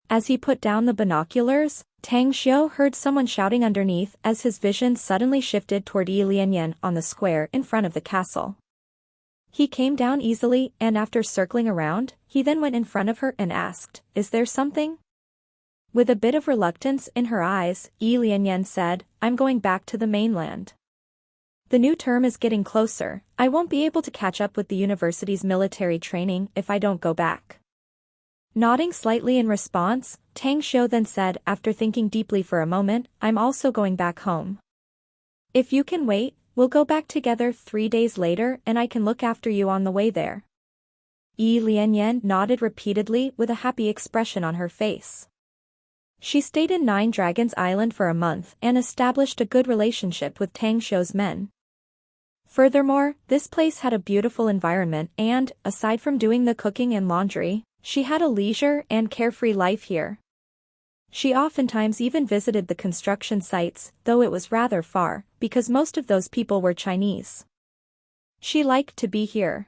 As he put down the binoculars, Tang Xiu heard someone shouting underneath as his vision suddenly shifted toward Yi Lianyan on the square in front of the castle. He came down easily and after circling around, he then went in front of her and asked, "Is there something?" With a bit of reluctance in her eyes, Yi Lianyan said, "I'm going back to the mainland. The new term is getting closer, I won't be able to catch up with the university's military training if I don't go back." Nodding slightly in response, Tang Xiu then said after thinking deeply for a moment, "I'm also going back home. If you can wait, We'll go back together 3 days later and I can look after you on the way there. Yi Lianyan nodded repeatedly with a happy expression on her face. She stayed in Nine Dragons Island for a month and established a good relationship with Tang Xiu's men. Furthermore, this place had a beautiful environment and, aside from doing the cooking and laundry, she had a leisure and carefree life here. She oftentimes even visited the construction sites, though it was rather far, because most of those people were Chinese. She liked to be here.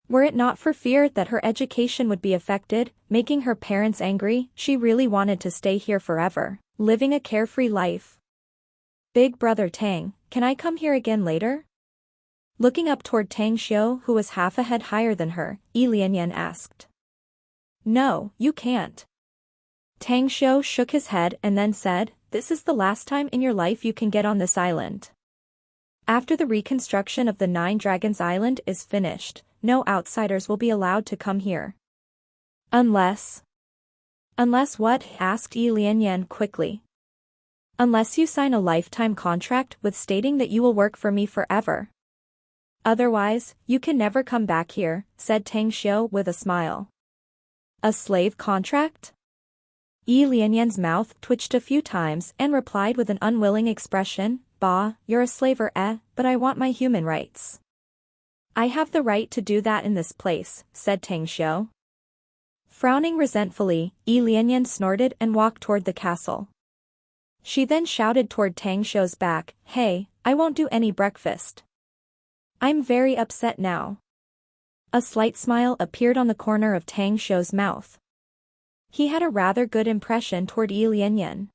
Were it not for fear that her education would be affected, making her parents angry, she really wanted to stay here forever, living a carefree life. Big brother Tang, can I come here again later? Looking up toward Tang Xiu, who was half a head higher than her, Yi Lianyan asked. No, you can't. Tang Xiu shook his head and then said, this is the last time in your life you can get on this island. After the reconstruction of the Nine Dragons Island is finished, no outsiders will be allowed to come here. Unless what? Asked Yi Lianyan quickly. Unless you sign a lifetime contract with stating that you will work for me forever. Otherwise, you can never come back here, said Tang Xiu with a smile. A slave contract? Yi Lianyan's mouth twitched a few times and replied with an unwilling expression, Bah, you're a slaver but I want my human rights. I have the right to do that in this place, said Tang Xiu. Frowning resentfully, Yi Lianyan snorted and walked toward the castle. She then shouted toward Tang Xiu's back, Hey, I won't do any breakfast. I'm very upset now. A slight smile appeared on the corner of Tang Xiu's mouth. He had a rather good impression toward Yi Lianyan.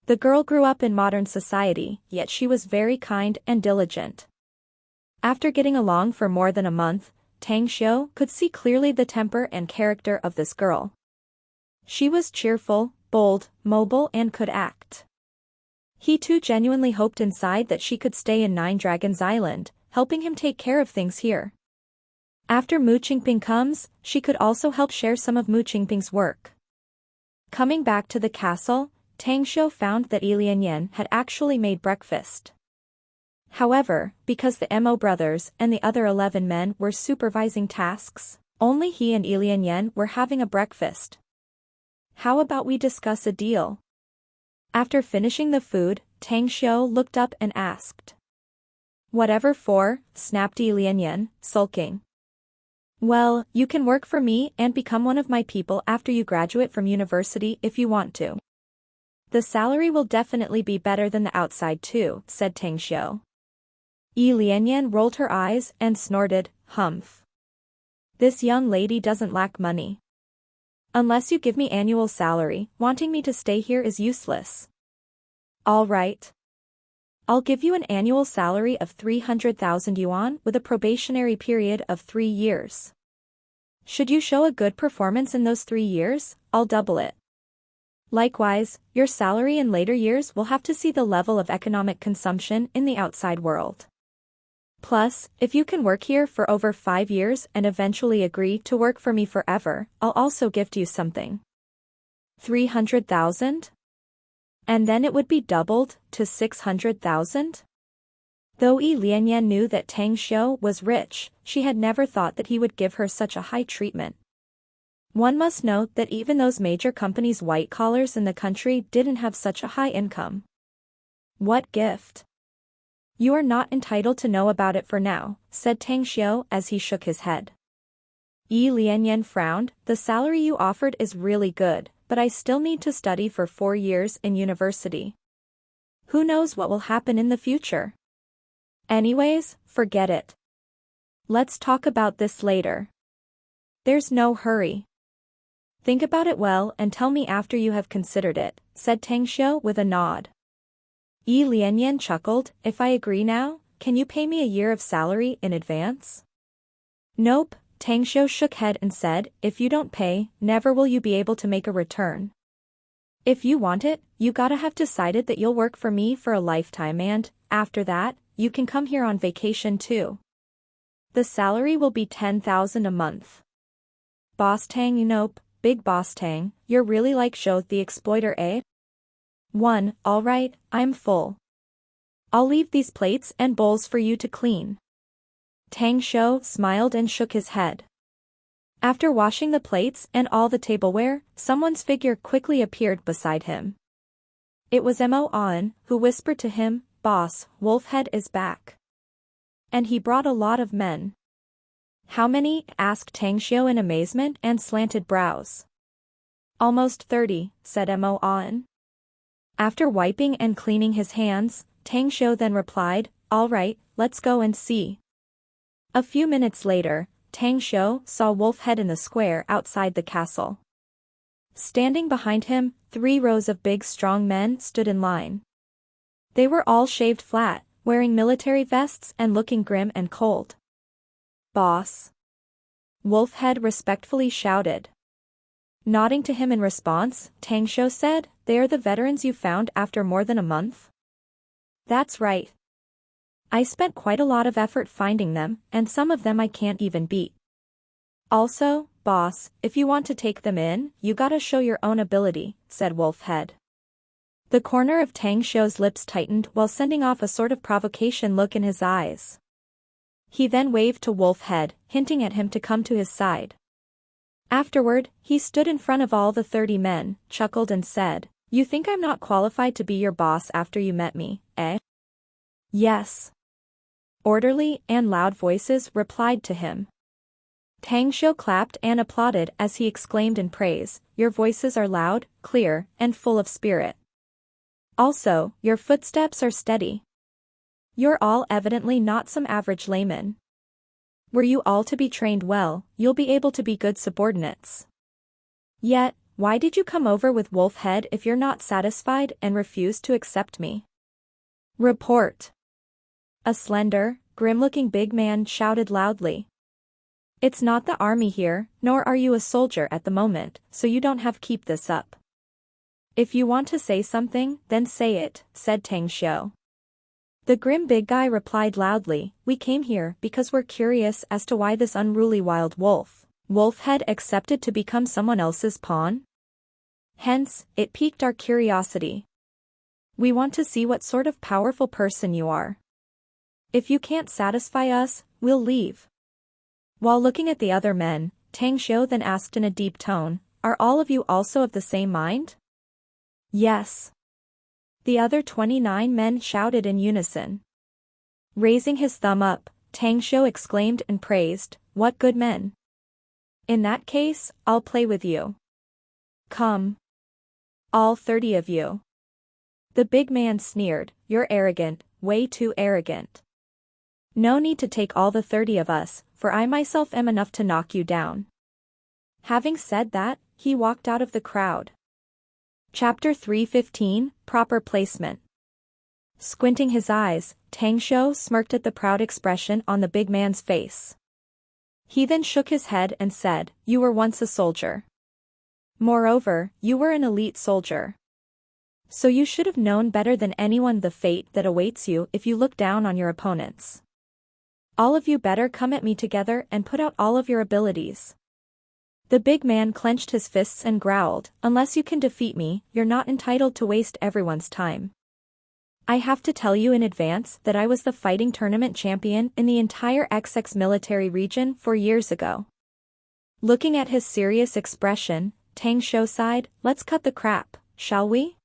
The girl grew up in modern society, yet she was very kind and diligent. After getting along for more than a month, Tang Xiu could see clearly the temper and character of this girl. She was cheerful, bold, mobile and could act. He too genuinely hoped inside that she could stay in Nine Dragons Island, helping him take care of things here. After Mu Qingping comes, she could also help share some of Mu Qingping's work. Coming back to the castle, Tang Xiu found that Yi Lianyan had actually made breakfast. However, because the Mo brothers and the other 11 men were supervising tasks, only he and Yi Lianyan were having a breakfast. How about we discuss a deal? After finishing the food, Tang Xiu looked up and asked. Whatever for, snapped Yi Lianyan, sulking. Well, you can work for me and become one of my people after you graduate from university if you want to. The salary will definitely be better than the outside too, said Tang Xiu. Yi Lianyan rolled her eyes and snorted, humph. This young lady doesn't lack money. Unless you give me annual salary, wanting me to stay here is useless. All right. I'll give you an annual salary of 300,000 yuan with a probationary period of 3 years. Should you show a good performance in those 3 years, I'll double it. Likewise, your salary in later years will have to see the level of economic consumption in the outside world. Plus, if you can work here for over 5 years and eventually agree to work for me forever, I'll also gift you something. 300,000? And then it would be doubled to 600,000? Though Yi Lianyan knew that Tang Xiu was rich, she had never thought that he would give her such a high treatment. One must note that even those major companies' white-collars in the country didn't have such a high income. What gift? You are not entitled to know about it for now, said Tang Xiu as he shook his head. Yi Lianyan frowned, the salary you offered is really good, but I still need to study for 4 years in university. Who knows what will happen in the future? Anyways, forget it. Let's talk about this later. There's no hurry. Think about it well and tell me after you have considered it, said Tang Xiu with a nod. Yi Lianyan chuckled, if I agree now, can you pay me a year of salary in advance? Nope, Tang Xiu shook head and said, if you don't pay, never will you be able to make a return. If you want it, you gotta have decided that you'll work for me for a lifetime and, after that, you can come here on vacation too. The salary will be 10,000 a month. Boss Tang, nope, Big Boss Tang, you're really like Zhou the exploiter, eh? 1. Alright, I'm full. I'll leave these plates and bowls for you to clean. Tang Xiu smiled and shook his head. After washing the plates and all the tableware, someone's figure quickly appeared beside him. It was Mo An, who whispered to him, "Boss, Wolfhead is back. And he brought a lot of men." "How many?" asked Tang Xiu in amazement and slanted brows. "Almost 30, said Mo An. After wiping and cleaning his hands, Tang Xiu then replied, "All right, let's go and see." A few minutes later, Tang Xiu saw Wolfhead in the square outside the castle. Standing behind him, 3 rows of big strong men stood in line. They were all shaved flat, wearing military vests and looking grim and cold. "Boss!" Wolfhead respectfully shouted. Nodding to him in response, Tang Xiu said, "They are the veterans you found after more than a month?" "That's right. I spent quite a lot of effort finding them, and some of them I can't even beat. Also, boss, if you want to take them in, you gotta show your own ability," said Wolfhead. The corner of Tang Xiu's lips tightened while sending off a sort of provocation look in his eyes. He then waved to Wolfhead, hinting at him to come to his side. Afterward, he stood in front of all the 30 men, chuckled and said, "You think I'm not qualified to be your boss after you met me, eh?" "Yes." Orderly and loud voices replied to him. Tang Xiu clapped and applauded as he exclaimed in praise, "Your voices are loud, clear, and full of spirit. Also, your footsteps are steady. You're all evidently not some average layman. Were you all to be trained well, you'll be able to be good subordinates. Yet, why did you come over with Wolfhead if you're not satisfied and refuse to accept me?" "Report!" A slender, grim-looking big man shouted loudly. "It's not the army here, nor are you a soldier at the moment, so you don't have keep this up. If you want to say something, then say it," said Tang Xiu. The grim big guy replied loudly, "We came here because we're curious as to why this unruly wild Wolfhead accepted to become someone else's pawn. Hence, it piqued our curiosity. We want to see what sort of powerful person you are. If you can't satisfy us, we'll leave." While looking at the other men, Tang Xiu then asked in a deep tone, "Are all of you also of the same mind?" "Yes." The other 29 men shouted in unison. Raising his thumb up, Tang Xiu exclaimed and praised, "What good men! In that case, I'll play with you. Come. All 30 of you." The big man sneered, "You're arrogant, way too arrogant. No need to take all the 30 of us, for I myself am enough to knock you down." Having said that, he walked out of the crowd. Chapter 315, Proper Placement. Squinting his eyes, Tang Xiu smirked at the proud expression on the big man's face. He then shook his head and said, "You were once a soldier. Moreover, you were an elite soldier. So you should have known better than anyone the fate that awaits you if you look down on your opponents. All of you better come at me together and put out all of your abilities." The big man clenched his fists and growled, "Unless you can defeat me, you're not entitled to waste everyone's time. I have to tell you in advance that I was the fighting tournament champion in the entire XX military region 4 years ago." Looking at his serious expression, Tang Xiu sighed, "Let's cut the crap, shall we?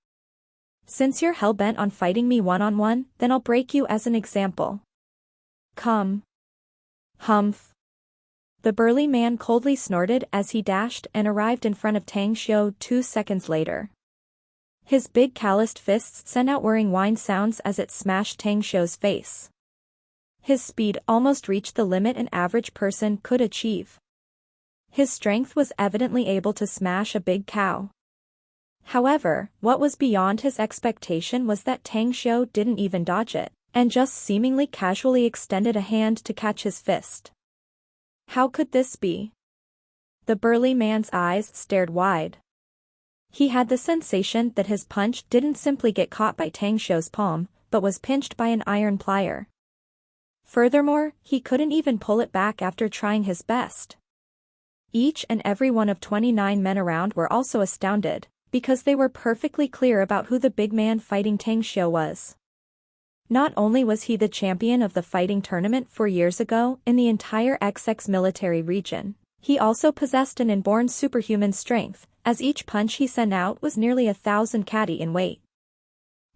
Since you're hell-bent on fighting me one-on-one, then I'll break you as an example. Come." "Humph." The burly man coldly snorted as he dashed and arrived in front of Tang Xiu 2 seconds later. His big calloused fists sent out whirring whine sounds as it smashed Tang Xiu's face. His speed almost reached the limit an average person could achieve. His strength was evidently able to smash a big cow. However, what was beyond his expectation was that Tang Xiu didn't even dodge it, and just seemingly casually extended a hand to catch his fist. How could this be? The burly man's eyes stared wide. He had the sensation that his punch didn't simply get caught by Tang Xiu's palm, but was pinched by an iron plier. Furthermore, he couldn't even pull it back after trying his best. Each and every one of 29 men around were also astounded, because they were perfectly clear about who the big man fighting Tang Xiu was. Not only was he the champion of the fighting tournament 4 years ago in the entire XX military region, he also possessed an inborn superhuman strength, as each punch he sent out was nearly 1,000 kg in weight.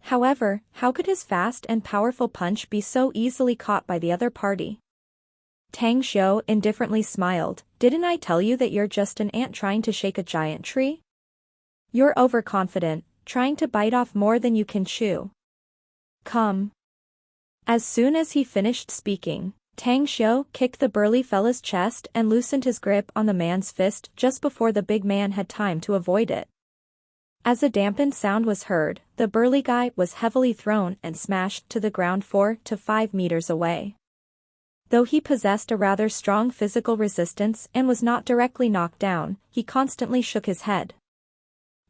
However, how could his fast and powerful punch be so easily caught by the other party? Tang Xiu indifferently smiled. Didn't I tell you that you're just an ant trying to shake a giant tree? You're overconfident, trying to bite off more than you can chew. Come. As soon as he finished speaking, Tang Xiu kicked the burly fella's chest and loosened his grip on the man's fist just before the big man had time to avoid it. As a dampened sound was heard, the burly guy was heavily thrown and smashed to the ground 4 to 5 meters away. Though he possessed a rather strong physical resistance and was not directly knocked down, he constantly shook his head.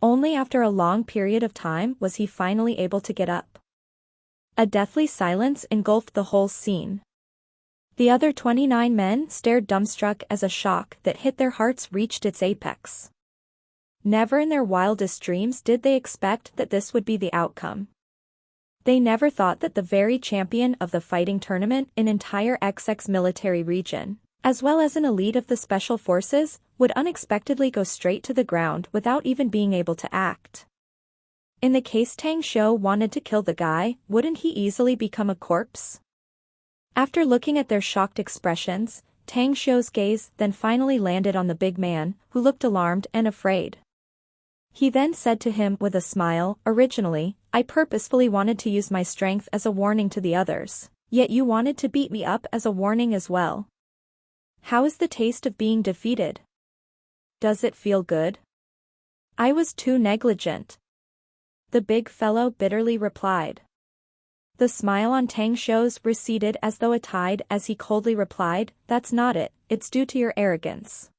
Only after a long period of time was he finally able to get up. A deathly silence engulfed the whole scene. The other 29 men stared dumbstruck as a shock that hit their hearts reached its apex. Never in their wildest dreams did they expect that this would be the outcome. They never thought that the very champion of the fighting tournament in entire XX military region, as well as an elite of the special forces, would unexpectedly go straight to the ground without even being able to act. In the case Tang Xiu wanted to kill the guy, wouldn't he easily become a corpse? After looking at their shocked expressions, Tang Xiu's gaze then finally landed on the big man, who looked alarmed and afraid. He then said to him with a smile, originally, I purposefully wanted to use my strength as a warning to the others, yet you wanted to beat me up as a warning as well. How is the taste of being defeated? Does it feel good? I was too negligent. The big fellow bitterly replied. The smile on Tang Xiu's receded as though it tied as he coldly replied, that's not it, it's due to your arrogance.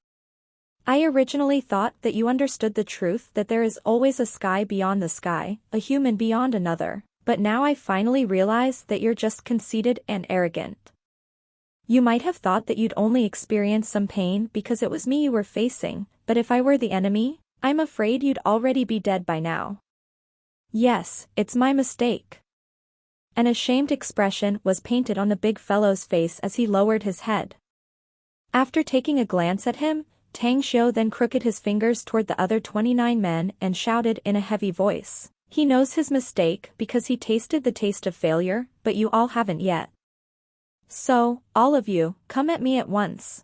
I originally thought that you understood the truth that there is always a sky beyond the sky, a human beyond another, but now I finally realize that you're just conceited and arrogant. You might have thought that you'd only experience some pain because it was me you were facing, but if I were the enemy, I'm afraid you'd already be dead by now. Yes, it's my mistake. An ashamed expression was painted on the big fellow's face as he lowered his head. After taking a glance at him, Tang Xiu then crooked his fingers toward the other 29 men and shouted in a heavy voice. He knows his mistake because he tasted the taste of failure, but you all haven't yet. So, all of you, come at me at once.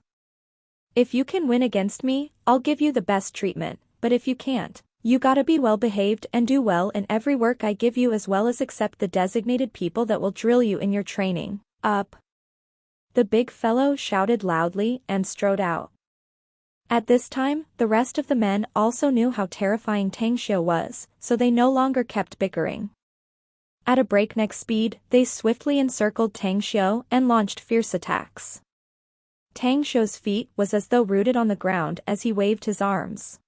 If you can win against me, I'll give you the best treatment, but if you can't, you gotta be well behaved and do well in every work I give you as well as accept the designated people that will drill you in your training. Up. The big fellow shouted loudly and strode out. At this time, the rest of the men also knew how terrifying Tang Xiu was, so they no longer kept bickering. At a breakneck speed, they swiftly encircled Tang Xiu and launched fierce attacks. Tang Xiu's feet was as though rooted on the ground as he waved his arms.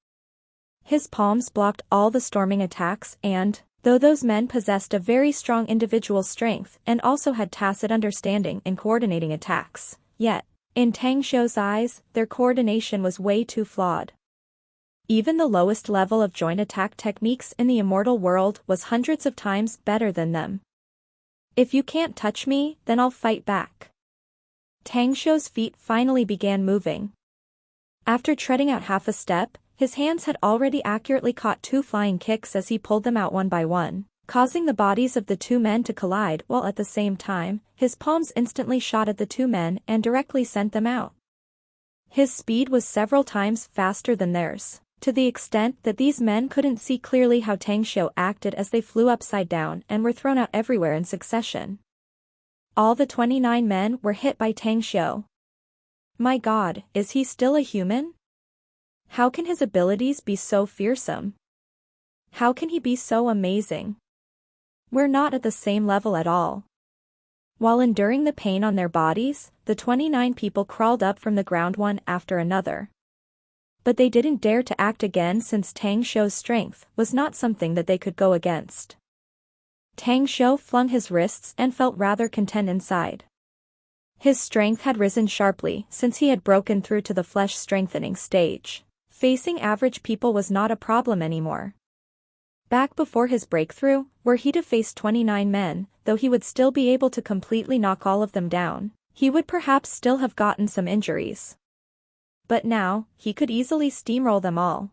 His palms blocked all the storming attacks and, though those men possessed a very strong individual strength and also had tacit understanding in coordinating attacks, yet, in Tang Xiu's eyes, their coordination was way too flawed. Even the lowest level of joint attack techniques in the Immortal world was hundreds of times better than them. If you can't touch me, then I'll fight back. Tang Xiu's feet finally began moving. After treading out half a step, his hands had already accurately caught 2 flying kicks as he pulled them out one by one, causing the bodies of the 2 men to collide while at the same time, his palms instantly shot at the 2 men and directly sent them out. His speed was several times faster than theirs, to the extent that these men couldn't see clearly how Tang Xiu acted as they flew upside down and were thrown out everywhere in succession. All the 29 men were hit by Tang Xiu. My God, is he still a human? How can his abilities be so fearsome? How can he be so amazing? We're not at the same level at all. While enduring the pain on their bodies, the 29 people crawled up from the ground one after another. But they didn't dare to act again since Tang Xiu's strength was not something that they could go against. Tang Xiu flung his wrists and felt rather content inside. His strength had risen sharply since he had broken through to the flesh-strengthening stage. Facing average people was not a problem anymore. Back before his breakthrough, were he to face 29 men, though he would still be able to completely knock all of them down, he would perhaps still have gotten some injuries. But now, he could easily steamroll them all.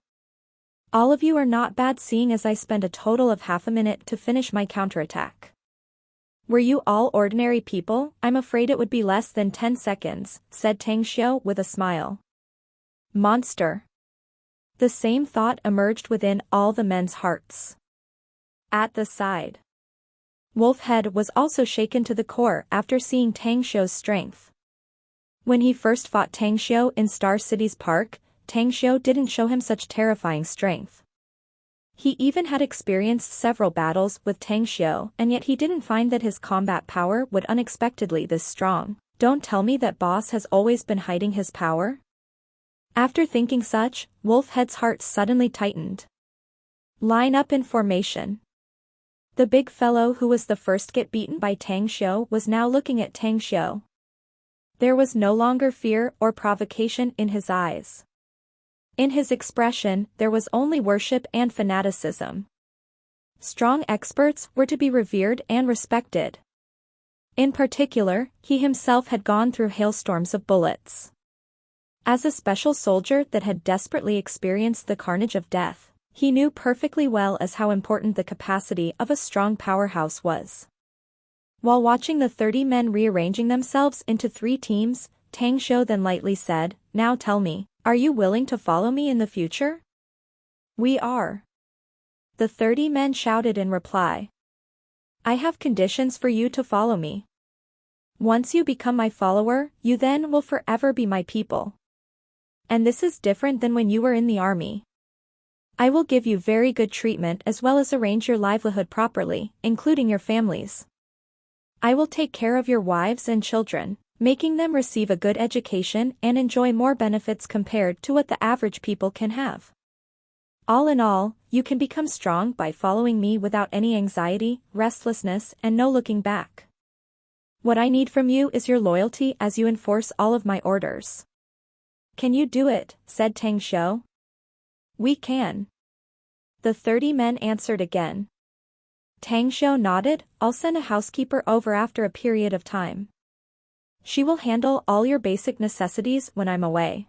All of you are not bad, seeing as I spend a total of half a minute to finish my counterattack. Were you all ordinary people, I'm afraid it would be less than 10 seconds, said Tang Xiu with a smile. Monster. The same thought emerged within all the men's hearts. At the side, Wolfhead was also shaken to the core after seeing Tang Xiu's strength. When he first fought Tang Xiu in Star City's park, Tang Xiu didn't show him such terrifying strength. He even had experienced several battles with Tang Xiu, and yet he didn't find that his combat power would unexpectedly this strong. Don't tell me that boss has always been hiding his power? After thinking such, Wolfhead's heart suddenly tightened. Line up in formation. The big fellow who was the first get beaten by Tang Xiu was now looking at Tang Xiu. There was no longer fear or provocation in his eyes. In his expression, there was only worship and fanaticism. Strong experts were to be revered and respected. In particular, he himself had gone through hailstorms of bullets. As a special soldier that had desperately experienced the carnage of death, he knew perfectly well as how important the capacity of a strong powerhouse was. While watching the 30 men rearranging themselves into 3 teams, Tang Xiu then lightly said, "Now tell me, are you willing to follow me in the future?" "We are." The 30 men shouted in reply. "I have conditions for you to follow me. Once you become my follower, you then will forever be my people. And this is different than when you were in the army. I will give you very good treatment as well as arrange your livelihood properly, including your families. I will take care of your wives and children, making them receive a good education and enjoy more benefits compared to what the average people can have. All in all, you can become strong by following me without any anxiety, restlessness, and no looking back. What I need from you is your loyalty as you enforce all of my orders." "Can you do it?" said Tang Xiu. "We can." The 30 men answered again. Tang Xiu nodded. "I'll send a housekeeper over after a period of time. She will handle all your basic necessities when I'm away.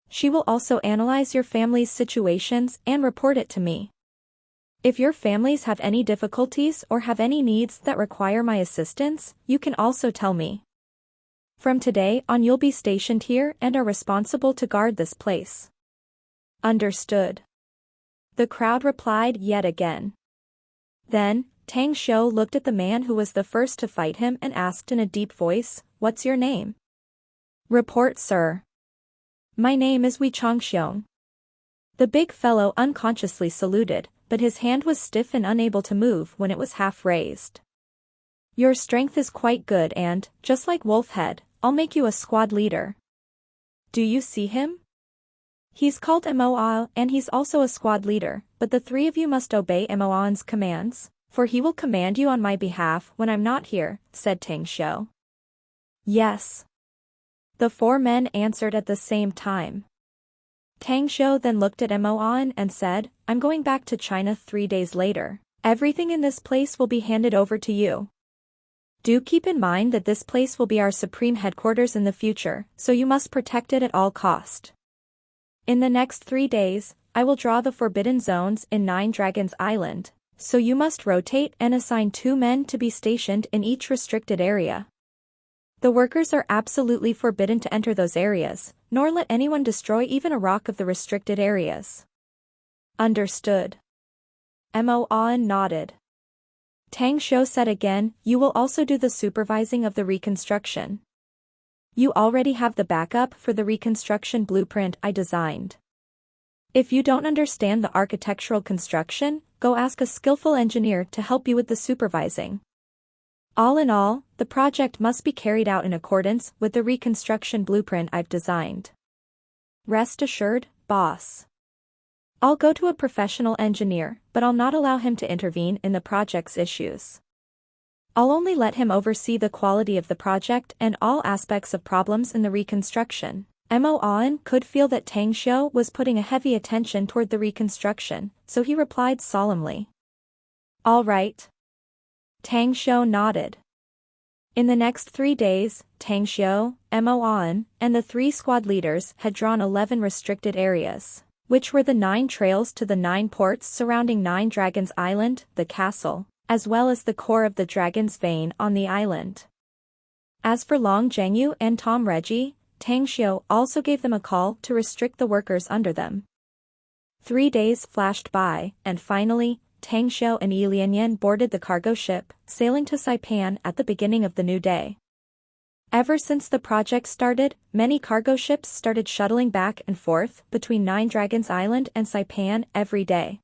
She will also analyze your family's situations and report it to me. If your families have any difficulties or have any needs that require my assistance, you can also tell me. From today on you'll be stationed here and are responsible to guard this place." "Understood." The crowd replied yet again. Then, Tang Xiu looked at the man who was the first to fight him and asked in a deep voice, "What's your name?" "Report, sir." "My name is Wei Changxiong." The big fellow unconsciously saluted, but his hand was stiff and unable to move when it was half raised. "Your strength is quite good and, just like Wolfhead, I'll make you a squad leader. Do you see him? He's called Immortal and he's also a squad leader, but the 3 of you must obey Immortal's commands, for he will command you on my behalf when I'm not here," said Tang Xiu. "Yes." The 4 men answered at the same time. Tang Xiu then looked at Immortal and said, "I'm going back to China 3 days later. Everything in this place will be handed over to you. Do keep in mind that this place will be our supreme headquarters in the future, so you must protect it at all cost. In the next 3 days, I will draw the forbidden zones in 9 Dragons Island, so you must rotate and assign 2 men to be stationed in each restricted area. The workers are absolutely forbidden to enter those areas, nor let anyone destroy even a rock of the restricted areas." "Understood." Mo-An nodded. Tang Xiu said again, "You will also do the supervising of the reconstruction. You already have the backup for the reconstruction blueprint I designed. If you don't understand the architectural construction, go ask a skillful engineer to help you with the supervising. All in all, the project must be carried out in accordance with the reconstruction blueprint I've designed. Rest assured, boss. I'll go to a professional engineer, but I'll not allow him to intervene in the project's issues. I'll only let him oversee the quality of the project and all aspects of problems in the reconstruction." Mo-An could feel that Tang Xiu was putting a heavy attention toward the reconstruction, so he replied solemnly. "All right." Tang Xiu nodded. In the next 3 days, Tang Xiu, Mo On, and the 3 squad leaders had drawn 11 restricted areas, which were the 9 trails to the 9 ports surrounding Nine Dragons Island, the castle, as well as the core of the Dragon's Vein on the island. As for Long Zhengyu and Tom Reggie, Tang Xiu also gave them a call to restrict the workers under them. 3 days flashed by, and finally, Tang Xiu and Yi Lianyan boarded the cargo ship, sailing to Saipan at the beginning of the new day. Ever since the project started, many cargo ships started shuttling back and forth between Nine Dragons Island and Saipan every day.